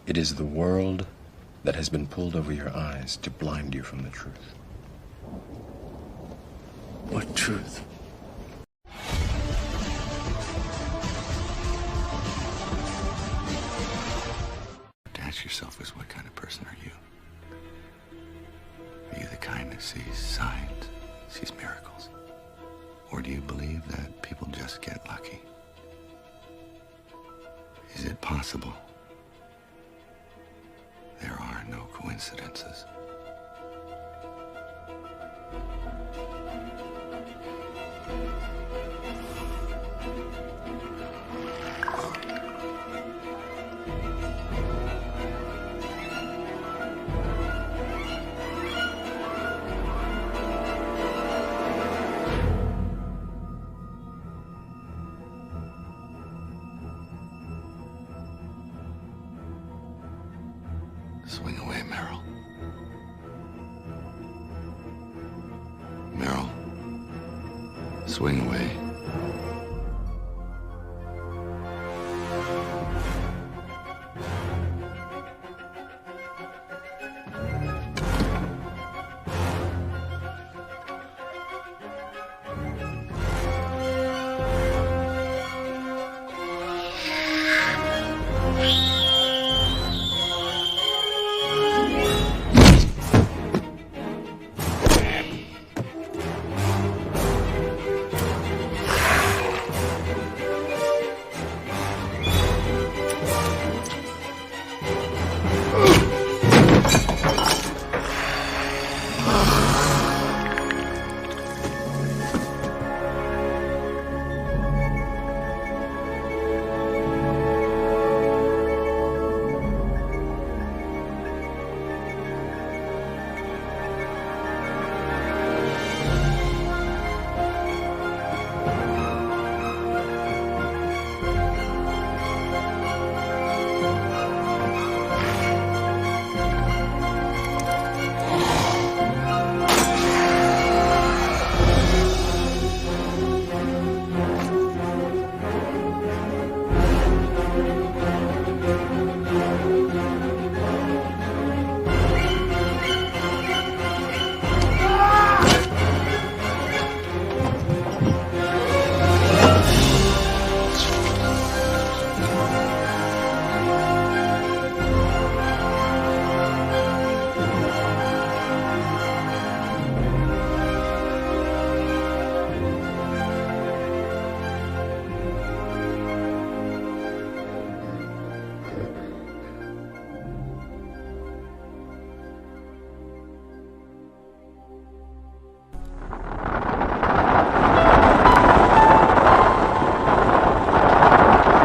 It is the world that has been pulled over your eyes to blind you from the truth. What truth? To ask yourself is, what kind of person are you? Are you the kind that sees signs, sees miracles? Or do you believe that people just get lucky? Is it possible there are no coincidences? Swing away, Meryl. Meryl. Swing away.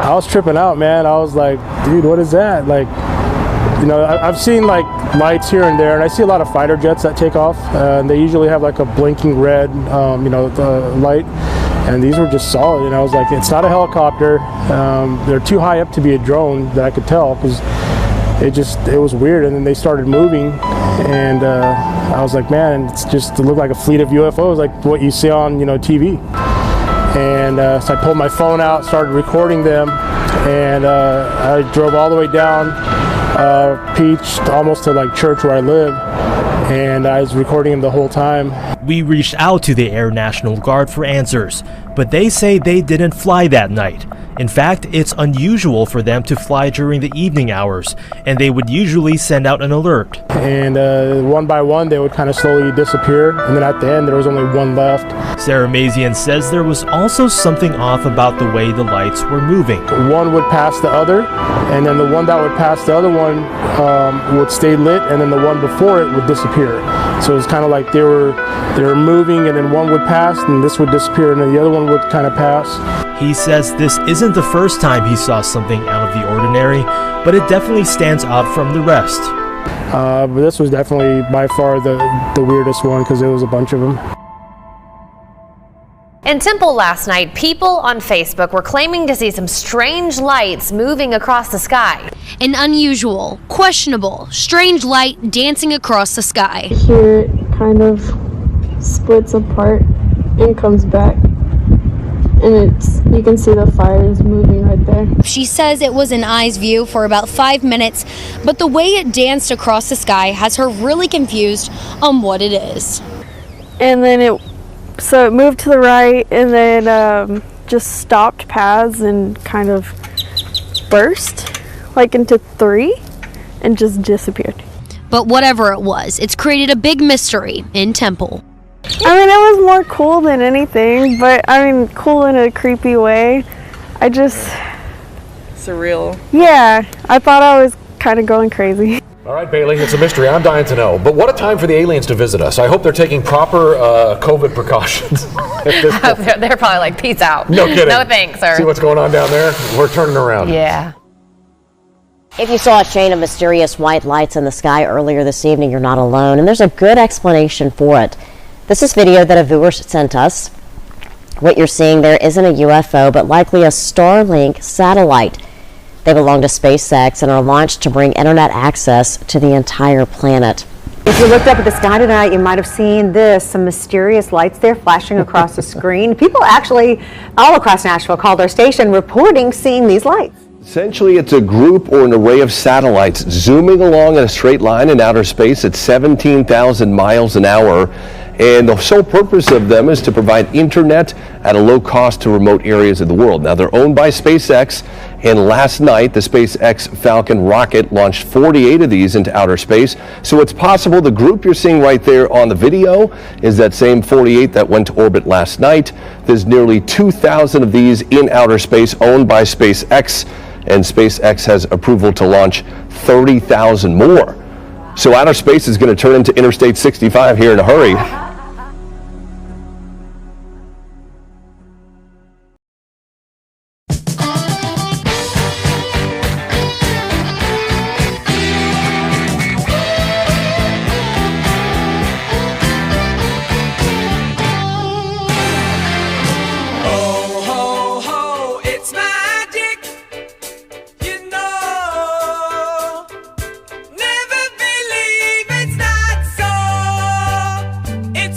I was tripping out, man. I was like, dude, what is that? Like, you know, I've seen like lights here and there, and I see a lot of fighter jets that take off, and they usually have like a blinking red, you know, light. And these were just solid, and I was like, it's not a helicopter. They're too high up to be a drone, that I could tell, because it was weird. And then they started moving, and I was like, man, it looked like a fleet of UFOs, like what you see on, you know, TV. And so I pulled my phone out, started recording them, and I drove all the way down Peach, almost to like church where I live, and I was recording them the whole time. We reached out to the Air National Guard for answers, but they say they didn't fly that night. In fact, it's unusual for them to fly during the evening hours, and they would usually send out an alert. And one by one, they would kind of slowly disappear, and then at the end, there was only one left. Sarah Mazian says there was also something off about the way the lights were moving. One would pass the other, and then the one that would pass the other one would stay lit, and then the one before it would disappear. So it was kind of like they were moving, and then one would pass, and this would disappear, and then the other one would kind of pass. He says this isn't the first time he saw something out of the ordinary, but it definitely stands out from the rest. But this was definitely by far the weirdest one, because there was a bunch of them. In Temple last night, people on Facebook were claiming to see some strange lights moving across the sky. An unusual, questionable, strange light dancing across the sky. Here it kind of splits apart and comes back. and you can see the fires moving right there. She says it was an eye's view for about 5 minutes, but the way it danced across the sky has her really confused on what it is. And then it moved to the right and then just stopped paths and kind of burst like into 3 and just disappeared. But whatever it was, it's created a big mystery in Temple. I mean, it was more cool than anything, but I mean, cool in a creepy way. I just... Surreal. Yeah, I thought I was kind of going crazy. All right, Bailey, it's a mystery. I'm dying to know. But what a time for the aliens to visit us. I hope they're taking proper COVID precautions. They're probably like, peace out. No kidding. No thanks, sir. See what's going on down there? We're turning around. Yeah. If you saw a chain of mysterious white lights in the sky earlier this evening, you're not alone, and there's a good explanation for it. This is video that a viewer sent us. What you're seeing there isn't a UFO, but likely a Starlink satellite. They belong to SpaceX and are launched to bring internet access to the entire planet. If you looked up at the sky tonight, you might have seen this, some mysterious lights there flashing across the screen. People actually all across Nashville called our station reporting seeing these lights. Essentially, it's a group or an array of satellites zooming along in a straight line in outer space at 17,000 miles an hour. And the sole purpose of them is to provide internet at a low cost to remote areas of the world. Now, they're owned by SpaceX, and last night the SpaceX Falcon rocket launched 48 of these into outer space. So it's possible the group you're seeing right there on the video is that same 48 that went to orbit last night. There's nearly 2,000 of these in outer space owned by SpaceX, and SpaceX has approval to launch 30,000 more. So outer space is going to turn into Interstate 65 here in a hurry. It's